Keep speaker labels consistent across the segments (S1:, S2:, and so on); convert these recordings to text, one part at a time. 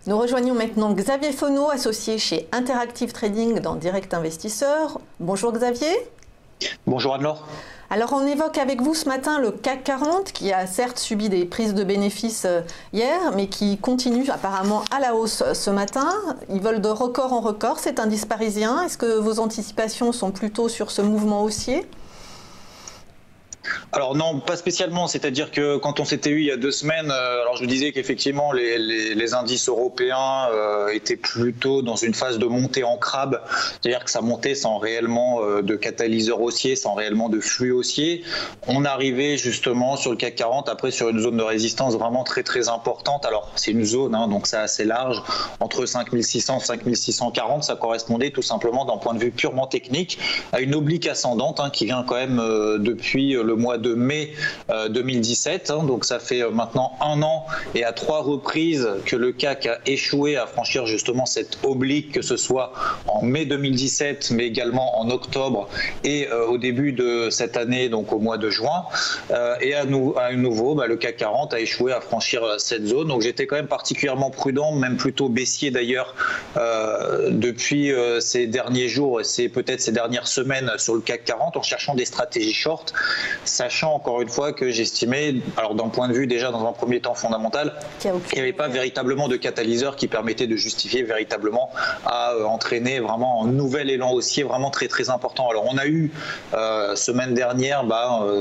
S1: Nous rejoignons maintenant Xavier Fonneau, associé chez Interactive Trading dans Direct Investisseur. Bonjour Xavier.
S2: Bonjour Anne-Laure.
S1: Alors on évoque avec vous ce matin le CAC 40 qui a certes subi des prises de bénéfices hier, mais qui continue apparemment à la hausse ce matin. Il vole de record en record, cet indice parisien. Est-ce que vos anticipations sont plutôt sur ce mouvement haussier ?
S2: Alors non, pas spécialement, c'est-à-dire que quand on s'était eu il y a 2 semaines, alors je vous disais qu'effectivement les indices européens étaient plutôt dans une phase de montée en crabe, c'est-à-dire que ça montait sans réellement de catalyseur haussier, sans réellement de flux haussier. On arrivait justement sur le CAC 40 après sur une zone de résistance vraiment très très importante. Alors c'est une zone, donc c'est assez large, entre 5600 et 5640, ça correspondait tout simplement d'un point de vue purement technique à une oblique ascendante qui vient quand même depuis le mois de mai 2017, donc ça fait maintenant 1 an et à 3 reprises que le CAC a échoué à franchir justement cette oblique, que ce soit en mai 2017 mais également en octobre et au début de cette année, donc au mois de juin, et à nouveau le CAC 40 a échoué à franchir cette zone, donc j'étais quand même particulièrement prudent, même plutôt baissier d'ailleurs depuis ces derniers jours et c'est peut-être ces dernières semaines sur le CAC 40 en cherchant des stratégies short, sachant encore une fois que j'estimais, alors d'un point de vue déjà dans un premier temps fondamental, il n'y avait pas véritablement de catalyseur qui permettait de justifier véritablement à entraîner vraiment un nouvel élan haussier vraiment très très important. Alors on a eu semaine dernière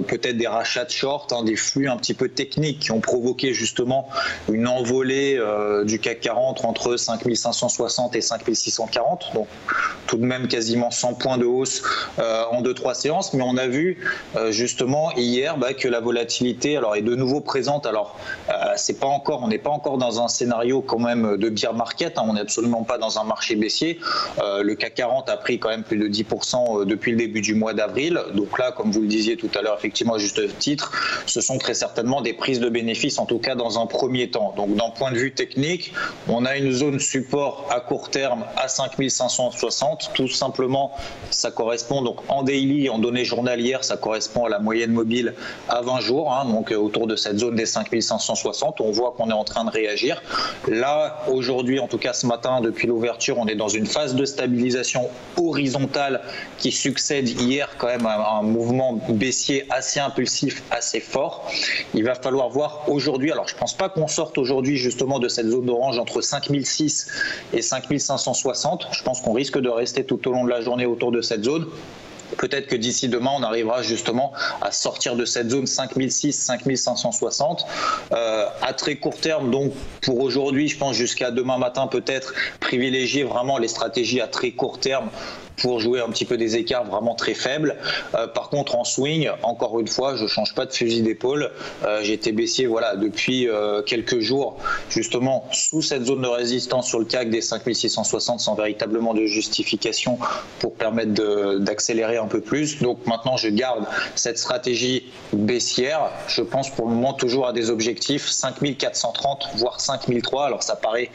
S2: peut-être des rachats de short, des flux un petit peu techniques qui ont provoqué justement une envolée du CAC 40 entre 5560 et 5640, donc tout de même quasiment 100 points de hausse en 2-3 séances, mais on a vu justement hier que la volatilité est de nouveau présente. Alors on n'est pas encore dans un scénario quand même de bear market, on n'est absolument pas dans un marché baissier. Le CAC 40 a pris quand même plus de 10% depuis le début du mois d'avril, donc là comme vous le disiez tout à l'heure effectivement à juste titre, ce sont très certainement des prises de bénéfices en tout cas dans un premier temps. Donc d'un point de vue technique, on a une zone support à court terme à 5560, tout simplement ça correspond donc en daily, en données journalières, ça correspond à la moyenne mobile à 20 jours, donc autour de cette zone des 5560, on voit qu'on est en train de réagir. Là, aujourd'hui, en tout cas ce matin, depuis l'ouverture, on est dans une phase de stabilisation horizontale qui succède hier quand même à un mouvement baissier assez impulsif, assez fort. Il va falloir voir aujourd'hui, alors je ne pense pas qu'on sorte aujourd'hui justement de cette zone d'orange entre 5006 et 5560, je pense qu'on risque de rester tout au long de la journée autour de cette zone. Peut-être que d'ici demain, on arrivera justement à sortir de cette zone 5006-5560. À très court terme, donc pour aujourd'hui, je pense jusqu'à demain matin peut-être, privilégier vraiment les stratégies à très court terme pour jouer un petit peu des écarts vraiment très faibles. Par contre, en swing, encore une fois, je ne change pas de fusil d'épaule. J'ai été baissier depuis quelques jours, justement, sous cette zone de résistance sur le CAC des 5660 sans véritablement de justification pour permettre d'accélérer un peu plus. Donc maintenant, je garde cette stratégie baissière. Je pense pour le moment toujours à des objectifs 5430, voire 5003. Alors ça paraît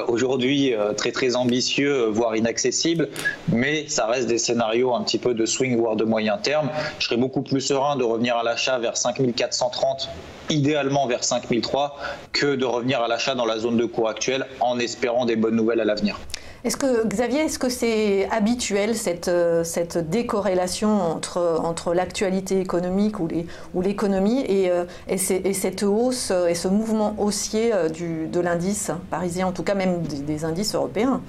S2: aujourd'hui très très ambitieux, voire inaccessible, mais ça reste des scénarios un petit peu de swing, voire de moyen terme. Je serais beaucoup plus serein de revenir à l'achat vers 5430, idéalement vers 5003, que de revenir à l'achat dans la zone de cours actuelle en espérant des bonnes nouvelles à l'avenir.
S1: Xavier, est-ce que c'est habituel cette décorrélation entre l'actualité économique ou l'économie et cette hausse et ce mouvement haussier de l'indice parisien, en tout cas même des indices européens ?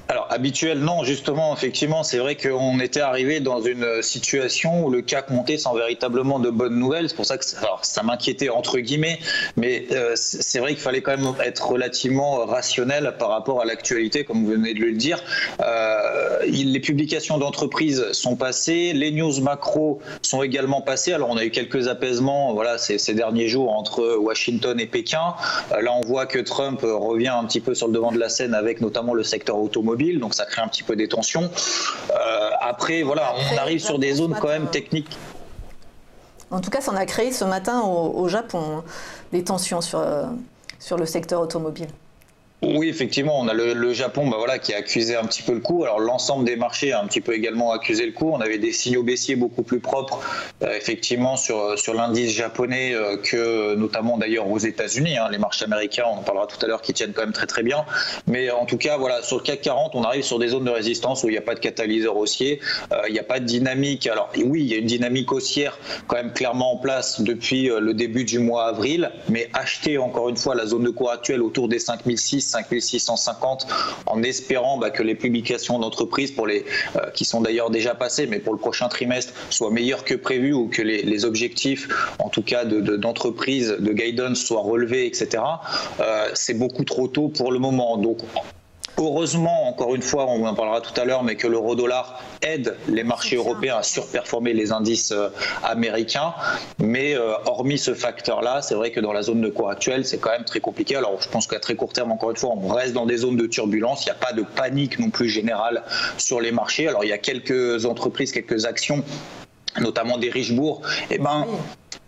S2: Alors habituel non, justement effectivement c'est vrai qu'on était arrivé dans une situation où le CAC montait sans véritablement de bonnes nouvelles, c'est pour ça que ça m'inquiétait entre guillemets, mais c'est vrai qu'il fallait quand même être relativement rationnel par rapport à l'actualité comme vous venez de le dire. Les publications d'entreprises sont passées, les news macro sont également passées, alors on a eu quelques apaisements ces derniers jours entre Washington et Pékin. Là on voit que Trump revient un petit peu sur le devant de la scène avec notamment le secteur automobile, donc ça crée un petit peu des tensions. Après, on arrive sur des zones quand même techniques.
S1: En tout cas, ça en a créé ce matin au Japon des tensions sur le secteur automobile.
S2: Oui, effectivement, on a le Japon voilà, qui a accusé un petit peu le coup. Alors l'ensemble des marchés a un petit peu également accusé le coup. On avait des signaux baissiers beaucoup plus propres, effectivement, sur l'indice japonais que notamment d'ailleurs aux États-Unis. Les marchés américains, on en parlera tout à l'heure, qui tiennent quand même très très bien. Mais en tout cas, voilà, sur le CAC 40, on arrive sur des zones de résistance où il n'y a pas de catalyseur haussier, il n'y a pas de dynamique. Alors oui, il y a une dynamique haussière quand même clairement en place depuis le début du mois avril, mais acheter encore une fois la zone de cours actuelle autour des 5006, 5650 en espérant que les publications d'entreprises qui sont d'ailleurs déjà passées, mais pour le prochain trimestre, soient meilleures que prévu ou que les objectifs, en tout cas d'entreprise, de guidance, soient relevés, etc. C'est beaucoup trop tôt pour le moment. Donc, heureusement, encore une fois, on en parlera tout à l'heure, mais que l'euro-dollar aide les marchés européens à surperformer les indices américains. Mais hormis ce facteur-là, c'est vrai que dans la zone de cours actuelle, c'est quand même très compliqué. Alors je pense qu'à très court terme, encore une fois, on reste dans des zones de turbulence. Il n'y a pas de panique non plus générale sur les marchés. Alors il y a quelques entreprises, quelques actions, notamment des Richebourg,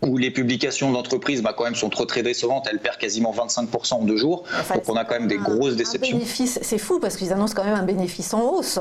S2: où les publications d'entreprises quand même sont très décevantes, elles perdent quasiment 25% en 2 jours. Donc on a quand même des grosses déceptions.
S1: C'est fou parce qu'ils annoncent quand même un bénéfice en hausse.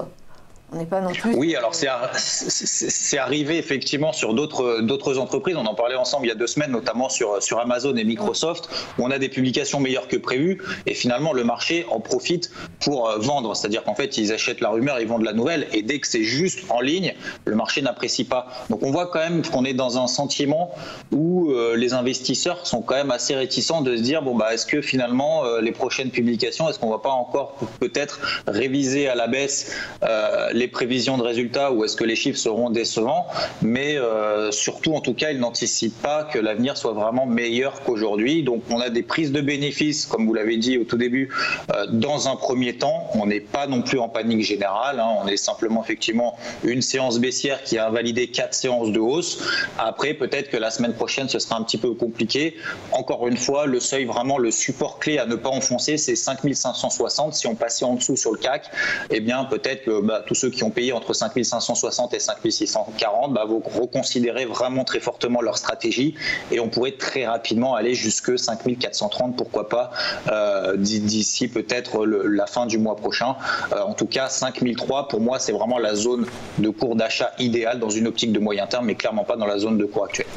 S1: On n'est pas non plus...
S2: Oui, alors c'est arrivé effectivement sur d'autres entreprises. On en parlait ensemble il y a 2 semaines, notamment sur Amazon et Microsoft, où on a des publications meilleures que prévues et finalement le marché en profite pour vendre. C'est-à-dire qu'en fait, ils achètent la rumeur, ils vendent la nouvelle et dès que c'est juste en ligne, le marché n'apprécie pas. Donc on voit quand même qu'on est dans un sentiment où les investisseurs sont quand même assez réticents de se dire est-ce que finalement les prochaines publications, est-ce qu'on ne va pas encore peut-être réviser à la baisse les prévisions de résultats ou est-ce que les chiffres seront décevants, mais surtout en tout cas ils n'anticipent pas que l'avenir soit vraiment meilleur qu'aujourd'hui. Donc on a des prises de bénéfices, comme vous l'avez dit au tout début, dans un premier temps. On n'est pas non plus en panique générale, on est simplement effectivement une séance baissière qui a invalidé 4 séances de hausse. Après peut-être que la semaine prochaine ce sera un petit peu compliqué. Encore une fois, le seuil, vraiment le support clé à ne pas enfoncer, c'est 5560. Si on passait en dessous sur le CAC, peut-être que tous ceux qui ont payé entre 5560 et 5640 vont reconsidérer vraiment très fortement leur stratégie et on pourrait très rapidement aller jusque 5430, pourquoi pas, d'ici peut-être la fin du mois prochain. En tout cas, 5003, pour moi, c'est vraiment la zone de cours d'achat idéale dans une optique de moyen terme, mais clairement pas dans la zone de cours actuelle.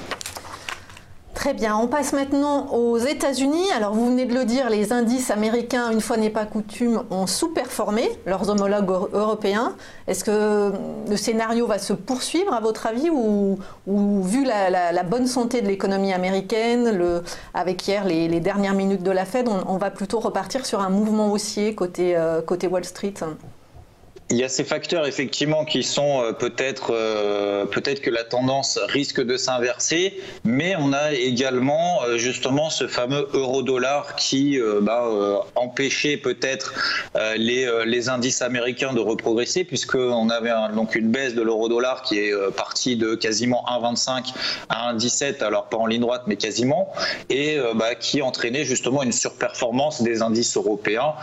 S1: Très bien, on passe maintenant aux États-Unis. Alors vous venez de le dire, les indices américains, une fois n'est pas coutume, ont sous-performé leurs homologues européens. Est-ce que le scénario va se poursuivre à votre avis ou vu la bonne santé de l'économie américaine, avec hier les dernières minutes de la Fed, on va plutôt repartir sur un mouvement haussier côté Wall Street?
S2: Il y a ces facteurs effectivement qui sont peut-être que la tendance risque de s'inverser, mais on a également justement ce fameux euro-dollar qui empêchait peut-être les indices américains de reprogresser, puisqu'on avait donc une baisse de l'euro-dollar qui est partie de quasiment 1,25 à 1,17, alors pas en ligne droite mais quasiment, et qui entraînait justement une surperformance des indices européens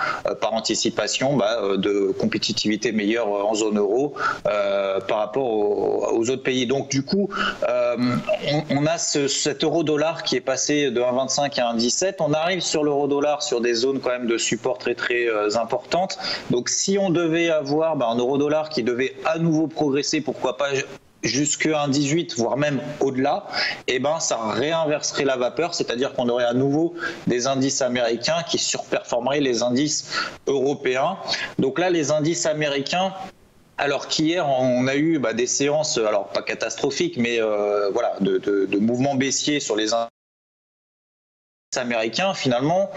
S2: par anticipation de compétitivité meilleure en zone euro par rapport aux autres pays. Donc du coup, on a cet euro-dollar qui est passé de 1,25 à 1,17. On arrive sur l'euro-dollar sur des zones quand même de support très très importantes. Donc si on devait avoir un euro-dollar qui devait à nouveau progresser, pourquoi pas jusqu'à 1,18, voire même au-delà, ça réinverserait la vapeur, c'est-à-dire qu'on aurait à nouveau des indices américains qui surperformeraient les indices européens. Donc là, les indices américains, alors qu'hier, on a eu des séances, alors pas catastrophiques, mais de mouvements baissiers sur les indices américains, finalement,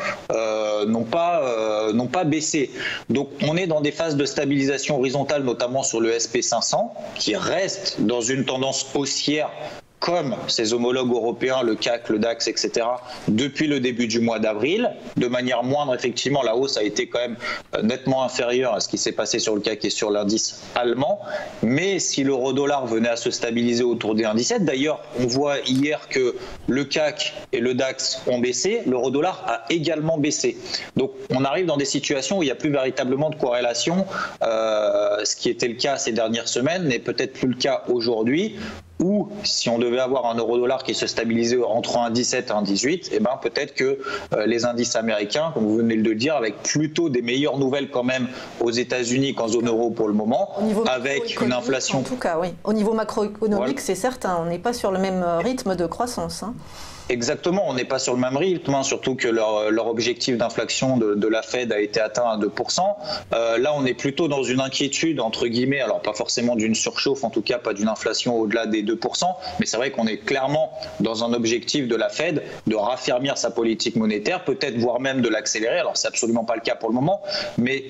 S2: n'ont pas baissé. Donc on est dans des phases de stabilisation horizontale, notamment sur le SP500, qui reste dans une tendance haussière comme ses homologues européens, le CAC, le DAX, etc., depuis le début du mois d'avril. De manière moindre, effectivement, la hausse a été quand même nettement inférieure à ce qui s'est passé sur le CAC et sur l'indice allemand. Mais si l'euro-dollar venait à se stabiliser autour des 1,17, d'ailleurs, on voit hier que le CAC et le DAX ont baissé, l'euro-dollar a également baissé. Donc on arrive dans des situations où il n'y a plus véritablement de corrélation, ce qui était le cas ces dernières semaines n'est peut-être plus le cas aujourd'hui. ou si on devait avoir un euro-dollar qui se stabilisait entre 1,17 et 1,18, eh ben peut-être que les indices américains, comme vous venez de le dire, avec plutôt des meilleures nouvelles quand même aux États-Unis qu'en zone euro pour le moment, avec une inflation.
S1: En tout cas, oui. Au niveau macroéconomique,
S2: voilà.
S1: C'est certain, on n'est pas sur le même rythme de croissance.
S2: Exactement, on n'est pas sur le même rythme, surtout que leur objectif d'inflation de la Fed a été atteint à 2%. Là, on est plutôt dans une inquiétude, entre guillemets, alors pas forcément d'une surchauffe, en tout cas pas d'une inflation au-delà des 2%, mais c'est vrai qu'on est clairement dans un objectif de la Fed de raffermir sa politique monétaire, peut-être voire même de l'accélérer. Alors, c'est absolument pas le cas pour le moment, mais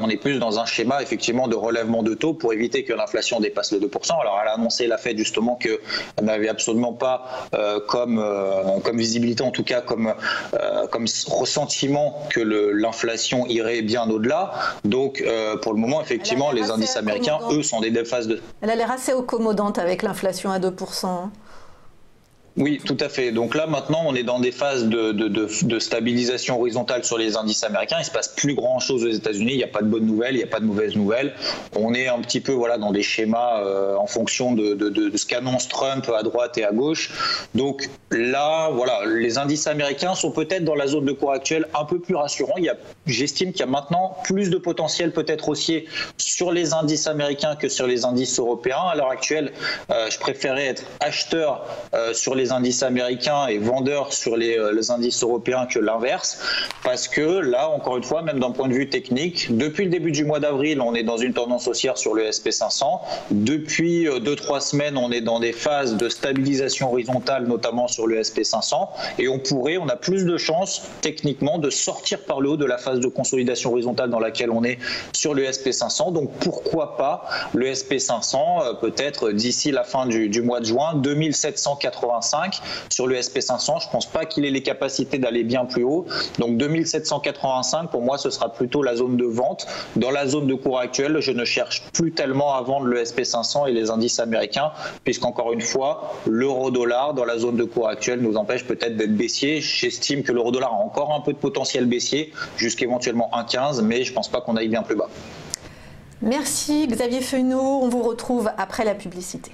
S2: on est plus dans un schéma effectivement de relèvement de taux pour éviter que l'inflation dépasse les 2%. Alors elle a annoncé, la Fed justement, qu'elle n'avait absolument pas comme visibilité, en tout cas comme ressentiment que l'inflation irait bien au-delà. Donc pour le moment effectivement les indices américains, eux, sont des phases de...
S1: Elle a l'air assez accommodante avec l'inflation à 2%.
S2: Oui, tout à fait. Donc là, maintenant, on est dans des phases de stabilisation horizontale sur les indices américains. Il ne se passe plus grand-chose aux États-Unis. Il n'y a pas de bonnes nouvelles, il n'y a pas de mauvaises nouvelles. On est un petit peu dans des schémas en fonction de ce qu'annonce Trump à droite et à gauche. Donc là, les indices américains sont peut-être dans la zone de cours actuelle un peu plus rassurants. J'estime qu'il y a maintenant plus de potentiel peut-être haussier sur les indices américains que sur les indices européens. À l'heure actuelle, je préférais être acheteur sur les indices américains et vendeur sur les indices européens que l'inverse, parce que là, encore une fois, même d'un point de vue technique, depuis le début du mois d'avril, on est dans une tendance haussière sur le SP500. Depuis 2-3 semaines, on est dans des phases de stabilisation horizontale, notamment sur le SP500, et on a plus de chances techniquement de sortir par le haut de la phase de consolidation horizontale dans laquelle on est sur le SP500. Donc pourquoi pas le SP500 peut-être d'ici la fin du mois de juin, 2785 sur le SP500. Je ne pense pas qu'il ait les capacités d'aller bien plus haut. Donc 2785, pour moi, ce sera plutôt la zone de vente. Dans la zone de cours actuelle, je ne cherche plus tellement à vendre le SP500 et les indices américains, puisqu'encore une fois, l'euro-dollar dans la zone de cours actuelle nous empêche peut-être d'être baissier. J'estime que l'euro-dollar a encore un peu de potentiel baissier, jusqu'éventuellement 1,15, mais je ne pense pas qu'on aille bien plus bas.
S1: Merci Xavier Feuneau, on vous retrouve après la publicité.